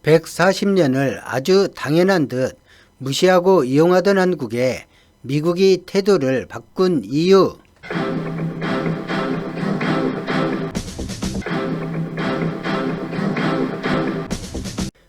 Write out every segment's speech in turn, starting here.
140년을 아주 당연한 듯 무시하고 이용하던 한국에 미국이 태도를 바꾼 이유.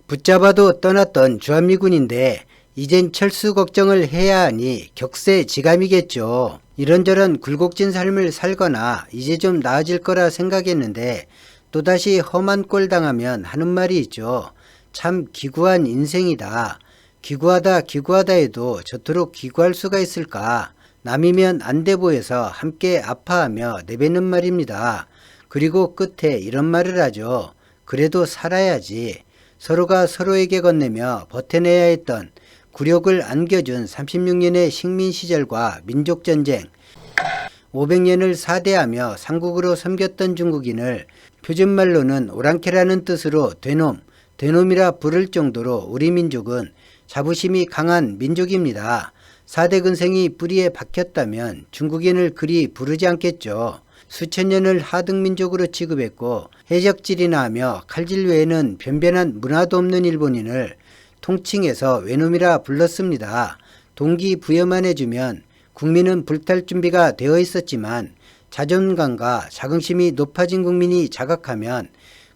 붙잡아도 떠났던 주한미군인데 이젠 철수 걱정을 해야 하니 격세지감이겠죠. 이런저런 굴곡진 삶을 살거나 이제 좀 나아질 거라 생각했는데 또다시 험한 꼴 당하면 하는 말이 있죠. 참 기구한 인생이다. 기구하다 해도 저토록 기구할 수가 있을까. 남이면 안 돼 보여서 함께 아파하며 내뱉는 말입니다. 그리고 끝에 이런 말을 하죠. 그래도 살아야지. 서로가 서로에게 건네며 버텨내야 했던 굴욕을 안겨준 36년의 식민시절과 민족전쟁, 500년을 사대하며 삼국으로 섬겼던 중국인을 표준말로는 오랑캐라는 뜻으로 되놈이라 부를 정도로 우리 민족은 자부심이 강한 민족입니다. 4대 근생이 뿌리에 박혔다면 중국인을 그리 부르지 않겠죠. 수천 년을 하등민족으로 취급했고 해적질이나 하며 칼질 외에는 변변한 문화도 없는 일본인을 통칭해서 외놈이라 불렀습니다. 동기부여만 해주면 국민은 불탈 준비가 되어 있었지만 자존감과 자긍심이 높아진 국민이 자각하면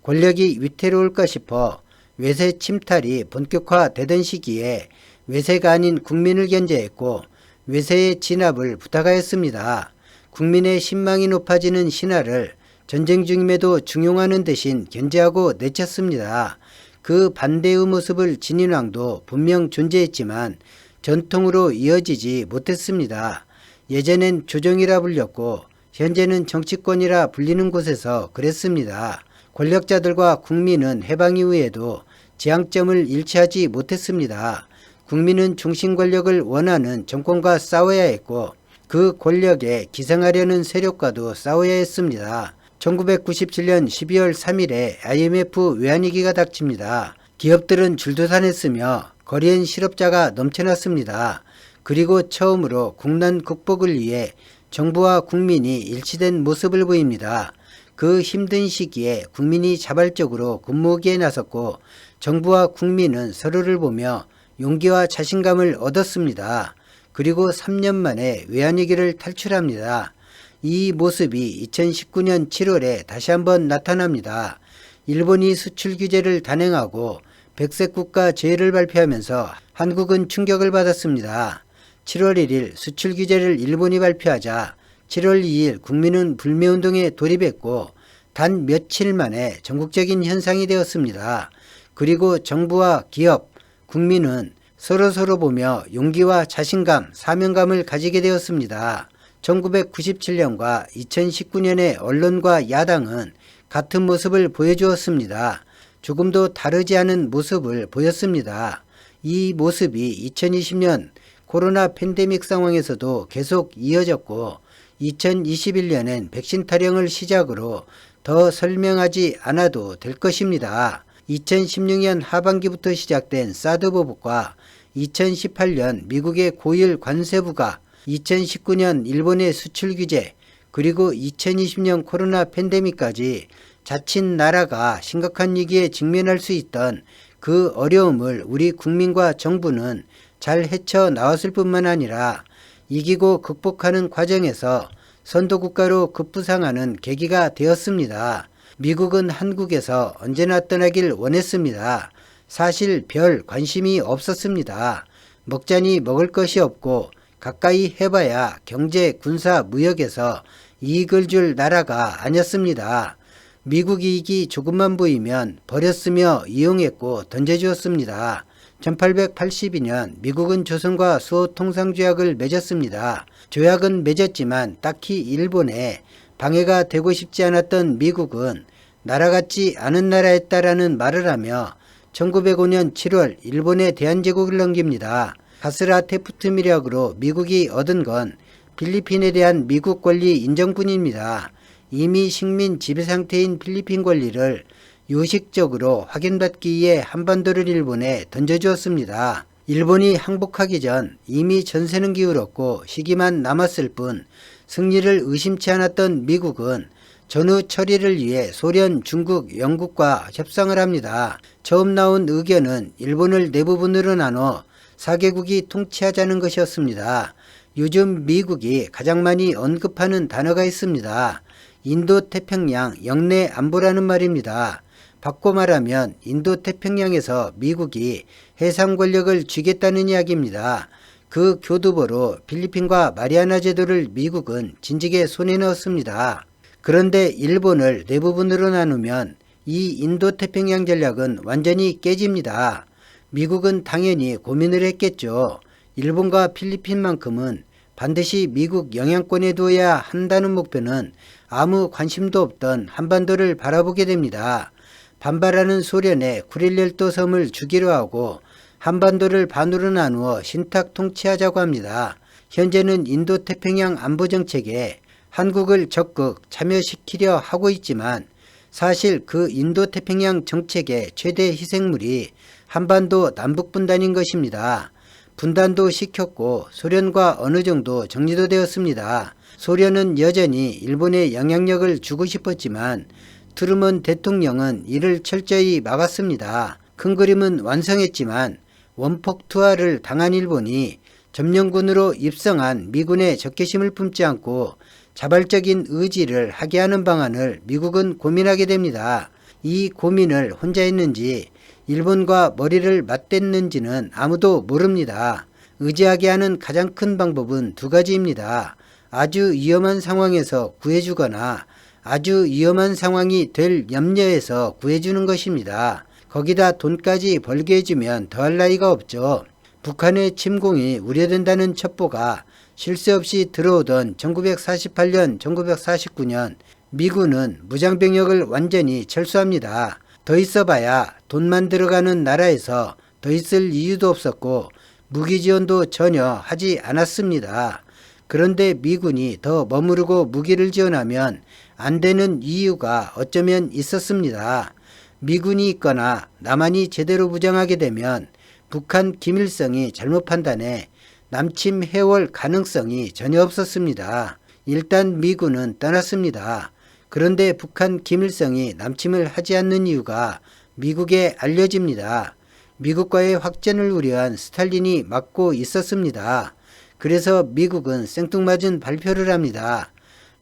권력이 위태로울까 싶어 외세 침탈이 본격화되던 시기에 외세가 아닌 국민을 견제했고 외세의 진압을 부탁하였습니다. 국민의 신망이 높아지는 신하를 전쟁 중임에도 중용하는 대신 견제하고 내쳤습니다. 그 반대의 모습을 진인왕도 분명 존재했지만 전통으로 이어지지 못했습니다. 예전엔 조정이라 불렸고 현재는 정치권이라 불리는 곳에서 그랬습니다. 권력자들과 국민은 해방 이후에도 지향점을 일치하지 못했습니다. 국민은 중심 권력을 원하는 정권과 싸워야 했고 그 권력에 기생하려는 세력과도 싸워야 했습니다. 1997년 12월 3일에 IMF 외환위기가 닥칩니다. 기업들은 줄도산했으며 거리엔 실업자가 넘쳐났습니다. 그리고 처음으로 국난 극복을 위해 정부와 국민이 일치된 모습을 보입니다. 그 힘든 시기에 국민이 자발적으로 군무기에 나섰고 정부와 국민은 서로를 보며 용기와 자신감을 얻었습니다. 그리고 3년 만에 외환위기를 탈출합니다. 이 모습이 2019년 7월에 다시 한번 나타납니다. 일본이 수출 규제를 단행하고 백색 국가 제의를 발표하면서 한국은 충격을 받았습니다. 7월 1일 수출 규제를 일본이 발표하자 7월 2일 국민은 불매운동에 돌입했고 단 며칠 만에 전국적인 현상이 되었습니다. 그리고 정부와 기업, 국민은 서로 보며 용기와 자신감, 사명감을 가지게 되었습니다. 1997년과 2019년의 언론과 야당은 같은 모습을 보여주었습니다. 조금도 다르지 않은 모습을 보였습니다. 이 모습이 2020년 코로나 팬데믹 상황에서도 계속 이어졌고 2021년엔 백신 타령을 시작으로 더 설명하지 않아도 될 것입니다. 2016년 하반기부터 시작된 사드 보복과 2018년 미국의 고율 관세부가 2019년 일본의 수출 규제 그리고 2020년 코로나 팬데믹까지 자칫 나라가 심각한 위기에 직면할 수 있던 그 어려움을 우리 국민과 정부는 잘 헤쳐나왔을 뿐만 아니라 이기고 극복하는 과정에서 선도국가로 급부상하는 계기가 되었습니다. 미국은 한국에서 언제나 떠나길 원했습니다. 사실 별 관심이 없었습니다. 먹자니 먹을 것이 없고 가까이 해봐야 경제, 군사, 무역에서 이익을 줄 나라가 아니었습니다. 미국 이익이 조금만 보이면 버렸으며 이용했고 던져주었습니다. 1882년 미국은 조선과 수호통상조약을 맺었습니다. 조약은 맺었지만 딱히 일본에 방해가 되고 싶지 않았던 미국은 나라 같지 않은 나라였다라는 말을 하며 1905년 7월 일본에 대한제국을 넘깁니다. 가스라 테프트 미력으로 미국이 얻은 건 필리핀에 대한 미국 권리 인정뿐입니다. 이미 식민 지배 상태인 필리핀 권리를 요식적으로 확인받기 위해 한반도를 일본에 던져주었습니다. 일본이 항복하기 전 이미 전세는 기울었고 시기만 남았을 뿐 승리를 의심치 않았던 미국은 전후 처리를 위해 소련, 중국, 영국과 협상을 합니다. 처음 나온 의견은 일본을 네 부분으로 나눠 4개국이 통치하자는 것이었습니다. 요즘 미국이 가장 많이 언급하는 단어가 있습니다. 인도태평양 영내 안보라는 말입니다. 바꿔 말하면 인도태평양에서 미국이 해상 권력을 쥐겠다는 이야기입니다. 그 교두보로 필리핀과 마리아나 제도를 미국은 진즉에 손에 넣었습니다. 그런데 일본을 네 부분으로 나누면 이 인도태평양 전략은 완전히 깨집니다. 미국은 당연히 고민을 했겠죠. 일본과 필리핀만큼은 반드시 미국 영향권에 둬야 한다는 목표는 아무 관심도 없던 한반도를 바라보게 됩니다. 반발하는 소련에 쿠릴렐도 섬을 주기로 하고 한반도를 반으로 나누어 신탁 통치하자고 합니다. 현재는 인도태평양 안보정책에 한국을 적극 참여시키려 하고 있지만 사실 그 인도태평양 정책의 최대 희생물이 한반도 남북분단인 것입니다. 분단도 시켰고 소련과 어느 정도 정리도 되었습니다. 소련은 여전히 일본에 영향력을 주고 싶었지만 트루먼 대통령은 이를 철저히 막았습니다. 큰 그림은 완성했지만 원폭 투하를 당한 일본이 점령군으로 입성한 미군의 적개심을 품지 않고 자발적인 의지를 하게 하는 방안을 미국은 고민하게 됩니다. 이 고민을 혼자 했는지 일본과 머리를 맞댔는지는 아무도 모릅니다. 의지하게 하는 가장 큰 방법은 두 가지입니다. 아주 위험한 상황에서 구해주거나 아주 위험한 상황이 될 염려에서 구해주는 것입니다. 거기다 돈까지 벌게 해주면 더할 나위가 없죠. 북한의 침공이 우려된다는 첩보가 쉴 새 없이 들어오던 1948년, 1949년 미군은 무장병력을 완전히 철수합니다. 더 있어봐야 돈만 들어가는 나라에서 더 있을 이유도 없었고 무기지원도 전혀 하지 않았습니다. 그런데 미군이 더 머무르고 무기를 지원하면 안 되는 이유가 어쩌면 있었습니다. 미군이 있거나 남한이 제대로 무장하게 되면 북한 김일성이 잘못 판단해 남침 해올 가능성이 전혀 없었습니다. 일단 미군은 떠났습니다. 그런데 북한 김일성이 남침을 하지 않는 이유가 미국에 알려집니다. 미국과의 확전을 우려한 스탈린이 막고 있었습니다. 그래서 미국은 생뚱맞은 발표를 합니다.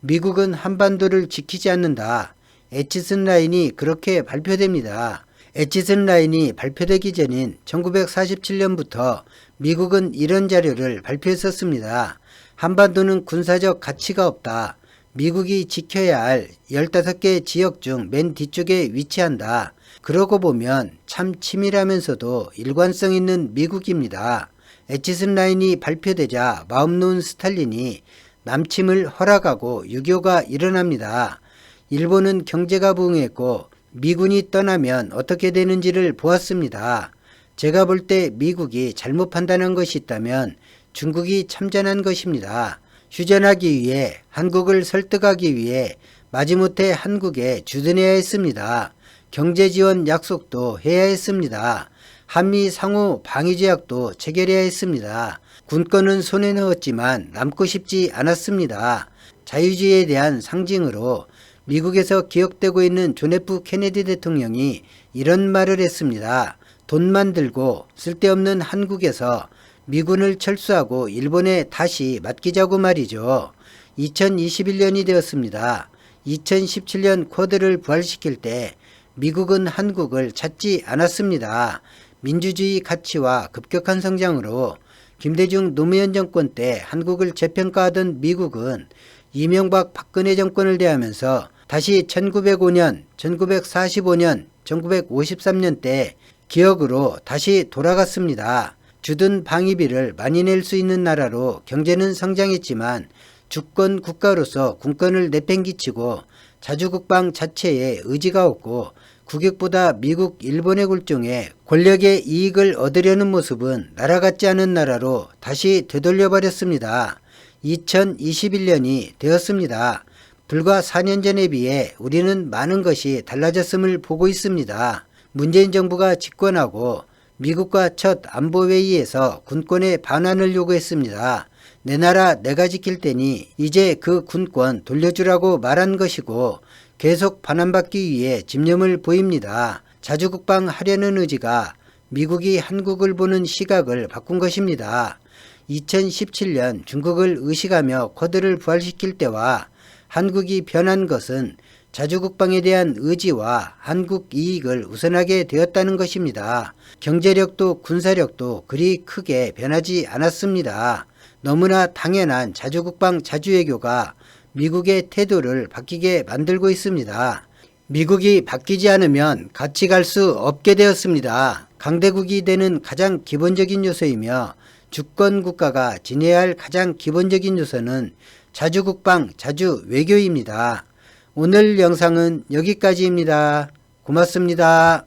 미국은 한반도를 지키지 않는다. 에치슨 라인이 그렇게 발표됩니다. 에치슨 라인이 발표되기 전인 1947년부터 미국은 이런 자료를 발표했었습니다. 한반도는 군사적 가치가 없다. 미국이 지켜야 할 15개 지역 중 맨 뒤쪽에 위치한다. 그러고 보면 참 치밀하면서도 일관성 있는 미국입니다. 에치슨 라인이 발표되자 마음 놓은 스탈린이 남침을 허락하고 6.25가 일어납니다. 일본은 경제가 부흥했고 미군이 떠나면 어떻게 되는지를 보았습니다. 제가 볼 때 미국이 잘못 판단한 것이 있다면 중국이 참전한 것입니다. 휴전하기 위해 한국을 설득하기 위해 마지못해 한국에 주둔해야 했습니다. 경제지원 약속도 해야 했습니다. 한미 상호 방위조약도 체결해야 했습니다. 군권은 손에 넣었지만 남고 싶지 않았습니다. 자유주의에 대한 상징으로 미국에서 기억되고 있는 존 F 케네디 대통령이 이런 말을 했습니다. 돈만 들고 쓸데없는 한국에서 미군을 철수하고 일본에 다시 맡기자고 말이죠. 2021년이 되었습니다. 2017년 쿼드를 부활시킬 때 미국은 한국을 찾지 않았습니다. 민주주의 가치와 급격한 성장으로 김대중 노무현 정권 때 한국을 재평가하던 미국은 이명박 박근혜 정권을 대하면서 다시 1905년, 1945년, 1953년 때 기억으로 다시 돌아갔습니다. 주둔 방위비를 많이 낼 수 있는 나라로 경제는 성장했지만 주권 국가로서 군권을 내팽개치고 자주국방 자체에 의지가 없고 국익보다 미국, 일본의 굴종에 권력의 이익을 얻으려는 모습은 나라 같지 않은 나라로 다시 되돌려버렸습니다. 2021년이 되었습니다. 불과 4년 전에 비해 우리는 많은 것이 달라졌음을 보고 있습니다. 문재인 정부가 집권하고 미국과 첫 안보회의에서 군권의 반환을 요구했습니다. 내 나라 내가 지킬 테니 이제 그 군권 돌려주라고 말한 것이고 계속 반환받기 위해 집념을 보입니다. 자주국방하려는 의지가 미국이 한국을 보는 시각을 바꾼 것입니다. 2017년 중국을 의식하며 쿼드를 부활시킬 때와 한국이 변한 것은 자주국방에 대한 의지와 한국 이익을 우선하게 되었다는 것입니다. 경제력도 군사력도 그리 크게 변하지 않았습니다. 너무나 당연한 자주국방 자주외교가 미국의 태도를 바뀌게 만들고 있습니다. 미국이 바뀌지 않으면 같이 갈 수 없게 되었습니다. 강대국이 되는 가장 기본적인 요소이며 주권국가가 지내야 할 가장 기본적인 요소는 자주국방, 자주외교입니다. 오늘 영상은 여기까지입니다. 고맙습니다.